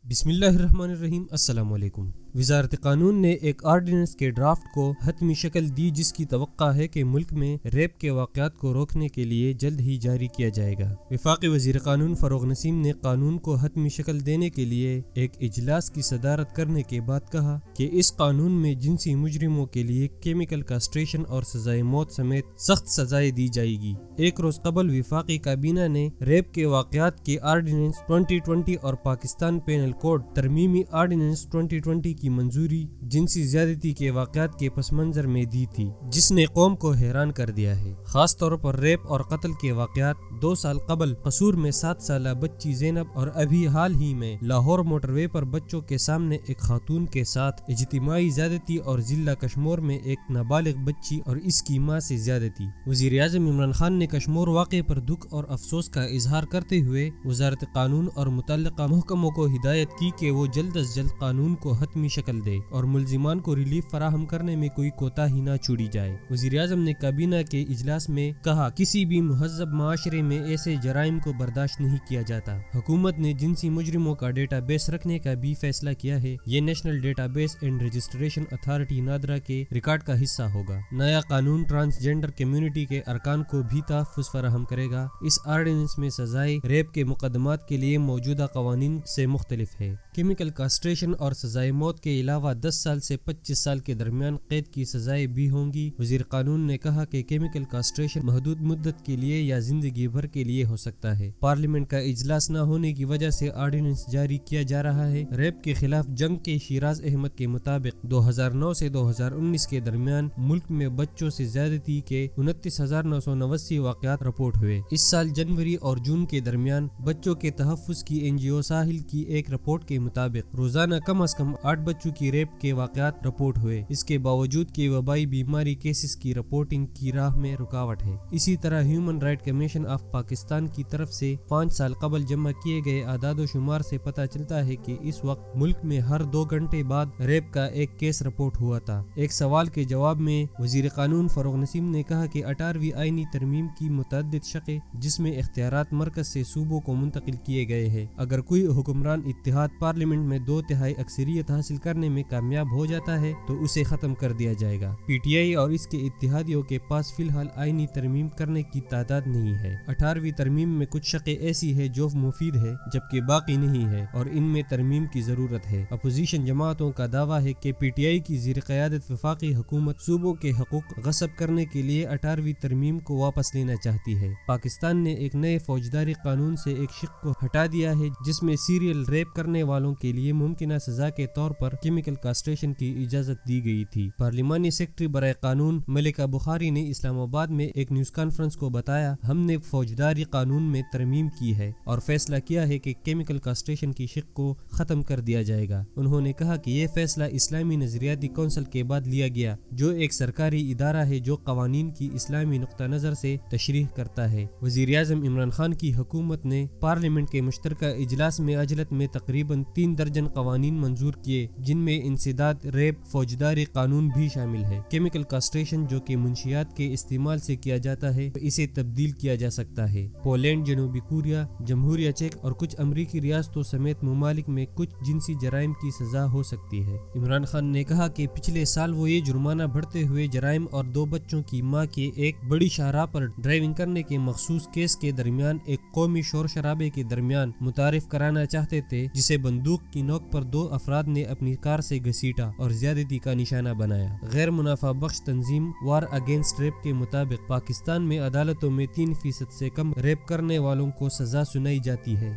بسم اللہ الرحمن الرحیم۔ السلام علیکم۔ وزارت قانون نے ایک آرڈیننس کے ڈرافٹ کو حتمی شکل دی جس کی توقع ہے کہ ملک میں ریپ کے واقعات کو روکنے کے لیے جلد ہی جاری کیا جائے گا۔ وفاقی وزیر قانون فروغ نسیم نے قانون کو حتمی شکل دینے کے لیے ایک اجلاس کی صدارت کرنے کے بعد کہا کہ اس قانون میں جنسی مجرموں کے لیے کیمیکل کاسٹریشن اور سزائے موت سمیت سخت سزائیں دی جائے گی۔ ایک روز قبل وفاقی کابینہ نے ریپ کے واقعات کے آرڈیننس 2020 اور پاکستان پینل کوڈ ترمیمی آرڈیننس 2020 کی منظوری جنسی زیادتی کے واقعات کے پس منظر میں دی تھی، جس نے قوم کو حیران کر دیا ہے۔ خاص طور پر ریپ اور قتل کے واقعات 2 سال قبل قصور میں 7 سالہ بچی زینب اور ابھی حال ہی میں لاہور موٹر وے پر بچوں کے سامنے ایک خاتون کے ساتھ اجتماعی زیادتی اور ضلع کشمور میں ایک نابالغ بچی اور اس کی ماں سے زیادتی۔ وزیر اعظم عمران خان نے کشمور واقعے پر دکھ اور افسوس کا اظہار کرتے ہوئے وزارت قانون اور متعلقہ محکموں کو ہدایت کی کہ وہ جلد از جلد قانون کو حتمی شکل دے اور ملزمان کو ریلیف فراہم کرنے میں کوئی کوتاہی نہ چھوڑی جائے۔ وزیر اعظم نے کابینہ کے اجلاس میں کہا، کسی بھی مہذب معاشرے میں ایسے جرائم کو برداشت نہیں کیا جاتا۔ حکومت نے جنسی مجرموں کا ڈیٹا بیس رکھنے کا بھی فیصلہ کیا ہے۔ یہ national data base and registration authority NADRA کے ریکارڈ کا حصہ ہوگا۔ نیا قانون ٹرانسجینڈر کمیونٹی کے ارکان کو بھی تحفظ فراہم کرے گا۔ اس آرڈیننس میں سزائے ریپ کے مقدمات کے لیے موجودہ قوانین سے مختلف ہے۔ کیمیکل کاسٹریشن اور سزائے موت کے علاوہ 10 سال سے 25 سال کے درمیان قید کی سزائیں بھی ہوں گی۔ وزیر قانون نے کہا کہ کیمیکل کاسٹریشن محدود مدت کے لیے یا زندگی بھر کے لیے ہو سکتا ہے۔ پارلیمنٹ کا اجلاس نہ ہونے کی وجہ سے آرڈیننس جاری کیا جا رہا ہے۔ ریپ کے خلاف جنگ کے شیراز احمد کے مطابق 2009 سے 2019 کے درمیان ملک میں بچوں سے زیادتی کے 29,989 واقعات رپورٹ ہوئے۔ اس سال جنوری اور جون کے درمیان بچوں کے تحفظ کی NGO ساحل کی ایک رپورٹ کے مطابق روزانہ کم از کم 8 بچوں کی ریپ کے واقعات رپورٹ ہوئے۔ اس کے باوجود کہ وبائی بیماری کیسز کی رپورٹنگ کی راہ میں رکاوٹ ہے۔ اسی طرح human right commission of Pakistan کی طرف سے 5 سال قبل جمع کیے گئے اعداد و شمار سے پتہ چلتا ہے کہ اس وقت ملک میں ہر 2 گھنٹے بعد ریپ کا ایک کیس رپورٹ ہوا تھا۔ ایک سوال کے جواب میں وزیر قانون فروغ نسیم نے کہا کہ 18ویں آئینی ترمیم کی متعدد شقیں جس میں اختیارات مرکز سے صوبوں کو منتقل کیے گئے ہیں، اگر کوئی حکمران اتحاد پارلیمنٹ میں 2/3 اکثریت حاصل کرنے میں کامیاب ہو جاتا ہے تو اسے ختم کر دیا جائے گا۔ PTI اور اس کے اتحادیوں کے پاس فی الحال آئینی ترمیم کرنے کی تعداد نہیں ہے۔ 18ویں ترمیم میں کچھ شقیں ایسی ہے جو مفید ہے جبکہ باقی نہیں ہے اور ان میں ترمیم کی ضرورت ہے۔ اپوزیشن جماعتوں کا دعویٰ ہے کہ PTI کی زیر قیادت وفاقی حکومت صوبوں کے حقوق غصب کرنے کے لیے 18ویں ترمیم کو واپس لینا چاہتی ہے۔ پاکستان نے ایک نئے فوجداری قانون سے ایک شق کو ہٹا دیا ہے جس میں سیریل ریپ کرنے والوں کے لیے ممکنہ سزا کے طور پر کیمیکل کاسٹریشن کی اجازت دی گئی تھی۔ پارلیمانی سیکرٹری برائے قانون ملکہ بخاری نے اسلام آباد میں ایک نیوز کانفرنس کو بتایا، ہم نے فوجداری قانون میں ترمیم کی ہے اور فیصلہ کیا ہے کہ کیمیکل کاسٹریشن کی شق کو ختم کر دیا جائے گا۔ انہوں نے کہا کہ یہ فیصلہ اسلامی نظریاتی کونسل کے بعد لیا گیا، جو ایک سرکاری ادارہ ہے جو قوانین کی اسلامی نقطہ نظر سے تشریح کرتا ہے۔ وزیر اعظم عمران خان کی حکومت نے پارلیمنٹ کے مشترکہ اجلاس میں عجلت میں تقریباً 3 درجن قوانین منظور کیے، جن میں انسداد ریپ فوجداری قانون بھی شامل ہے۔ کیمیکل کاسٹریشن جو کہ منشیات کے استعمال سے کیا جاتا ہے، اسے تبدیل کیا جا سکتا ہے۔ پولینڈ، جنوبی کوریا، جمہوریہ چیک اور کچھ امریکی ریاستوں سمیت ممالک میں کچھ جنسی جرائم کی سزا ہو سکتی ہے۔ عمران خان نے کہا کہ پچھلے سال وہ یہ جرمانہ بڑھتے ہوئے جرائم اور 2 بچوں کی ماں کے ایک بڑی شاہراہ پر ڈرائیونگ کرنے کے مخصوص کیس کے درمیان ایک قومی شور شرابے کے درمیان متعارف کرانا چاہتے تھے، جسے بندوق کی نوک پر 2 افراد نے اپنی کار سے گھسیٹا اور زیادتی کا نشانہ بنایا۔ غیر منافع بخش تنظیم وار اگینسٹ ریپ کے مطابق پاکستان میں عدالتوں میں 3% سے کم ریپ کرنے والوں کو سزا سنائی جاتی ہے۔